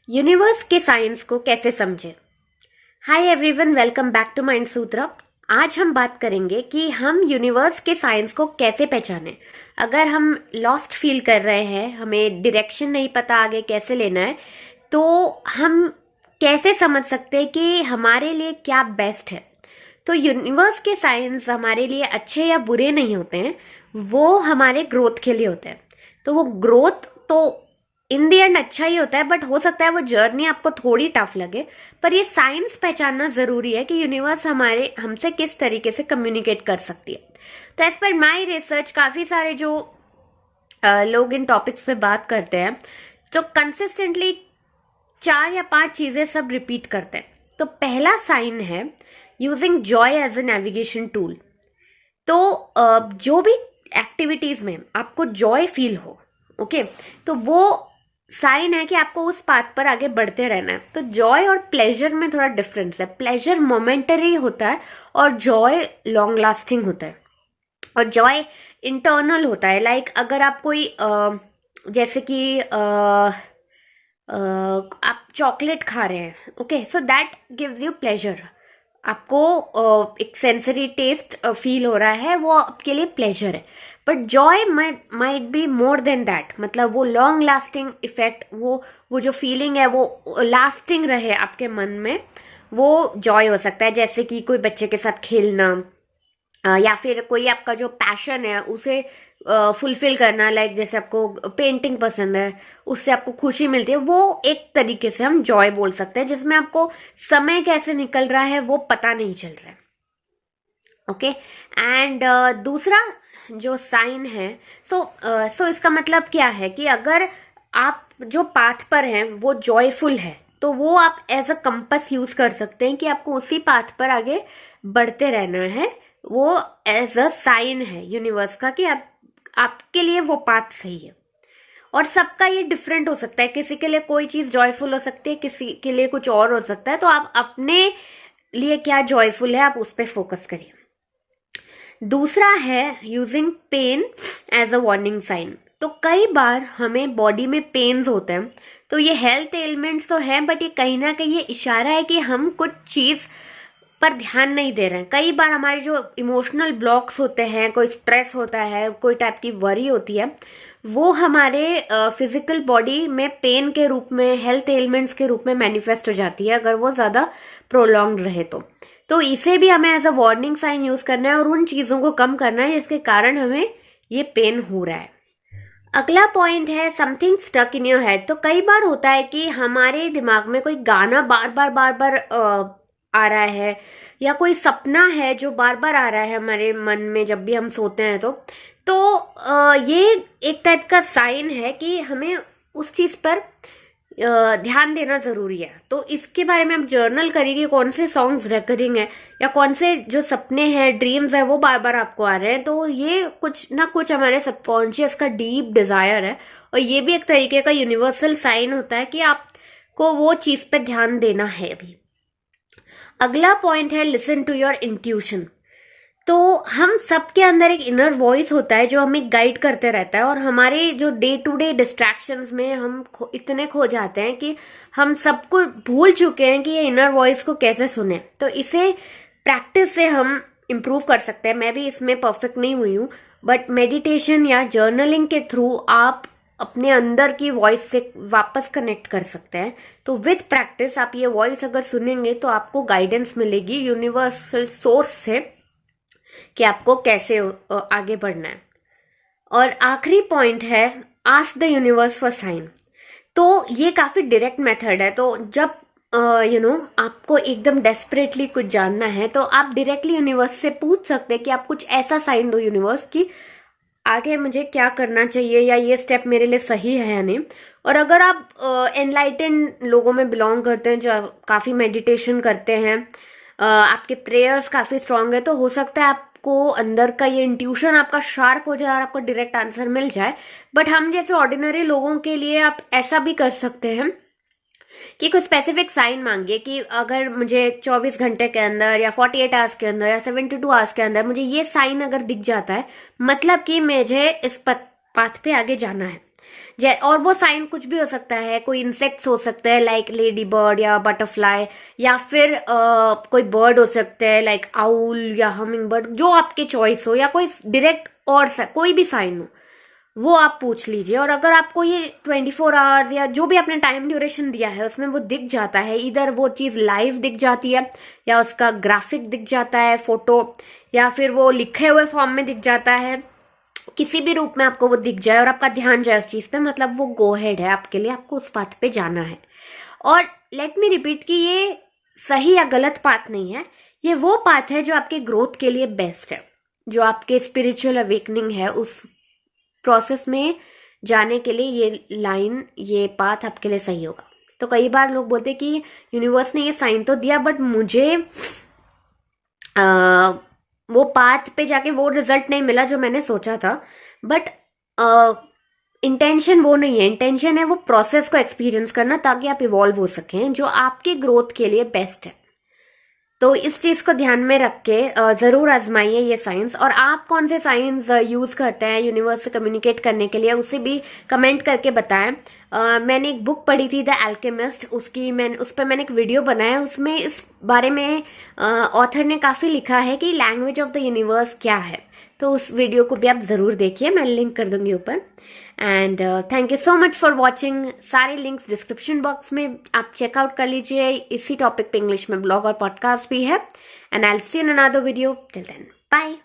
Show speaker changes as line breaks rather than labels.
Universe के science को कैसे समझे। Hi everyone, welcome back to mind Sutra. आज हम बात करेंगे कि हम यूनिवर्स के साइंस को कैसे पहचानें। अगर हम लॉस्ट फील कर रहे हैं, हमें डायरेक्शन नहीं पता आगे कैसे लेना है, तो हम कैसे समझ सकते हैं कि हमारे लिए क्या बेस्ट है। तो यूनिवर्स के साइंस हमारे लिए अच्छे या बुरे नहीं होते हैं, वो हमारे ग्रोथ के लिए होते हैं। तो वो ग्रोथ तो इन दी एंड अच्छा ही होता है, बट हो सकता है वो जर्नी आपको थोड़ी टफ लगे। पर ये साइंस पहचानना जरूरी है कि यूनिवर्स हमारे हमसे किस तरीके से कम्युनिकेट कर सकती है। तो एज पर माई रिसर्च काफी सारे जो लोग इन टॉपिक्स पे बात करते हैं, तो कंसिस्टेंटली 4 या 5 चीजें सब रिपीट करते हैं। तो पहला साइन है using joy as a navigation tool. तो जो भी एक्टिविटीज में आपको जॉय फील हो, ओके, तो वो साइन है कि आपको उस पाथ पर आगे बढ़ते रहना है। तो जॉय और प्लेजर में थोड़ा डिफरेंस है। प्लेजर मोमेंटरी होता है और जॉय लॉन्ग लास्टिंग होता है। और जॉय इंटरनल होता है। लाइक अगर आप कोई जैसे कि आप चॉकलेट खा रहे हैं, okay, so that gives you pleasure. आपको एक सेंसरी टेस्ट फील हो रहा है, वो आपके लिए प्लेजर है। But Joy might be more than that, मतलब वो लॉन्ग लास्टिंग इफेक्ट, वो जो फीलिंग है वो लास्टिंग रहे आपके मन में, वो जॉय हो सकता है। जैसे कि कोई बच्चे के साथ खेलना, या फिर कोई आपका जो पैशन है उसे फुलफिल करना। लाइक जैसे आपको पेंटिंग पसंद है, उससे आपको खुशी मिलती है, वो एक तरीके से हम जॉय बोल सकते हैं, जिसमें आपको समय कैसे निकल रहा है वो पता नहीं चल रहा है। ओके, एंड दूसरा जो साइन है, सो इसका मतलब क्या है कि अगर आप जो पाथ पर हैं वो जॉयफुल है, तो वो आप एज अ कंपस यूज कर सकते हैं कि आपको उसी पाथ पर आगे बढ़ते रहना है। वो एज अ साइन है यूनिवर्स का कि आपके लिए वो पाथ सही है। और सबका ये डिफरेंट हो सकता है। किसी के लिए कोई चीज जॉयफुल हो सकती है, किसी के लिए कुछ और हो सकता है। तो आप अपने लिए क्या जॉयफुल है, आप उस पर फोकस करिए। दूसरा है using pain as a warning sign. तो कई बार हमें बॉडी में पेन्स होते हैं, तो ये हेल्थ एलिमेंट्स तो हैं, बट ये कहीं ना कहीं ये इशारा है कि हम कुछ चीज पर ध्यान नहीं दे रहे हैं। कई बार हमारे जो इमोशनल ब्लॉक्स होते हैं, कोई स्ट्रेस होता है, कोई टाइप की वरी होती है, वो हमारे फिजिकल बॉडी में पेन के रूप में, हेल्थ एलिमेंट्स के रूप में मैनिफेस्ट हो जाती है, अगर वो ज्यादा प्रोलॉन्ग रहे तो इसे भी हमें as a warning sign use करना है और उन चीजों को कम करना है जिसके कारण हमें ये पेन हो रहा है। अगला पॉइंट है something stuck in your head. तो कई बार होता है कि हमारे दिमाग में कोई गाना बार बार आ रहा है, या कोई सपना है जो बार बार आ रहा है हमारे मन में जब भी हम सोते हैं। तो ये एक टाइप का साइन है कि हमें उस चीज पर ध्यान देना जरूरी है। तो इसके बारे में आप जर्नल करिए, कौन से सॉन्ग्स रिकरिंग है या कौन से जो सपने हैं, ड्रीम्स है, वो बार बार आपको आ रहे हैं। तो ये कुछ ना कुछ हमारे सबकॉन्शियस का डीप डिजायर है, और ये भी एक तरीके का यूनिवर्सल साइन होता है कि आपको वो चीज पर ध्यान देना है अभी। अगला पॉइंट है लिसन टू योर इंट्यूशन। तो हम सबके अंदर एक इनर वॉइस होता है जो हमें गाइड करते रहता है, और हमारे जो डे टू डे डिस्ट्रैक्शंस में हम इतने खो जाते हैं कि हम सबको भूल चुके हैं कि ये इनर वॉइस को कैसे सुने। तो इसे प्रैक्टिस से हम इम्प्रूव कर सकते हैं। मैं भी इसमें परफेक्ट नहीं हुई हूँ, बट मेडिटेशन या जर्नलिंग के थ्रू आप अपने अंदर की वॉइस से वापस कनेक्ट कर सकते हैं। तो विथ प्रैक्टिस आप ये वॉइस अगर सुनेंगे तो आपको गाइडेंस मिलेगी यूनिवर्सल सोर्स से कि आपको कैसे आगे बढ़ना है। और आखिरी पॉइंट है ask the universe for sign. तो ये काफी डायरेक्ट मेथड है। तो जब आपको एकदम डेस्परेटली कुछ जानना है, तो आप डायरेक्टली यूनिवर्स से पूछ सकते हैं कि आप कुछ ऐसा साइन दो यूनिवर्स की आगे मुझे क्या करना चाहिए, या ये स्टेप मेरे लिए सही है या नहीं। और अगर आप एनलाइटेंड लोगों में बिलोंग करते हैं जो काफी मेडिटेशन करते हैं, आपके प्रेयर्स काफी स्ट्रांग है, तो हो सकता है आपको अंदर का ये इंट्यूशन आपका शार्प हो जाए और आपको डायरेक्ट आंसर मिल जाए। बट हम जैसे ऑर्डिनरी लोगों के लिए आप ऐसा भी कर सकते हैं कि कुछ स्पेसिफिक साइन मांगिए कि अगर मुझे 24 घंटे के अंदर या 48 आवर्स के अंदर या 72 आवर्स के अंदर मुझे ये साइन अगर दिख जाता है, मतलब कि मुझे इस पाथ पे आगे जाना है। और वो साइन कुछ भी हो सकता है, कोई इंसेक्ट्स हो सकता है लाइक लेडी बर्ड या बटरफ्लाई, या फिर कोई बर्ड हो सकता है लाइक आउल या हमिंग बर्ड, जो आपके चॉइस हो, या कोई डायरेक्ट और कोई भी साइन हो वो आप पूछ लीजिए। और अगर आपको ये 24 आवर्स या जो भी आपने टाइम ड्यूरेशन दिया है उसमें वो दिख जाता है, इधर वो चीज़ लाइव दिख जाती है या उसका ग्राफिक दिख जाता है फोटो, या फिर वो लिखे हुए फॉर्म में दिख जाता है, किसी भी रूप में आपको वो दिख जाए और आपका ध्यान जाए उस चीज पे, मतलब वो गो हेड है आपके लिए, आपको उस पाथ पे जाना है। और लेट मी रिपीट कि ये सही या गलत पाथ नहीं है, ये वो पाथ है जो आपके ग्रोथ के लिए बेस्ट है, जो आपके स्पिरिचुअल अवेकनिंग है उस प्रोसेस में जाने के लिए ये लाइन, ये पाथ आपके लिए सही होगा। तो कई बार लोग बोलते हैं कि यूनिवर्स ने ये साइन तो दिया बट मुझे वो पाथ पे जाके वो रिजल्ट नहीं मिला जो मैंने सोचा था। बट इंटेंशन वो नहीं है, इंटेंशन है वो प्रोसेस को एक्सपीरियंस करना ताकि आप इवॉल्व हो सकें, जो आपके ग्रोथ के लिए बेस्ट है। तो इस चीज को ध्यान में रख के जरूर आजमाइए ये साइंस। और आप कौन से साइंस यूज करते हैं यूनिवर्स से कम्युनिकेट करने के लिए, उसे भी कमेंट करके बताएं। मैंने एक बुक पढ़ी थी द एल्केमिस्ट, उस पर मैंने एक वीडियो बनाया, उसमें इस बारे में ऑथर ने काफी लिखा है कि लैंग्वेज ऑफ द यूनिवर्स क्या है। तो उस वीडियो को भी आप जरूर देखिए, मैं लिंक कर दूंगी ऊपर। And thank you so much for watching. सारे लिंक्स डिस्क्रिप्शन बॉक्स में आप चेकआउट कर लीजिए। इसी टॉपिक पे इंग्लिश में ब्लॉग और पॉडकास्ट भी है। And I will see you in another video. Till then bye.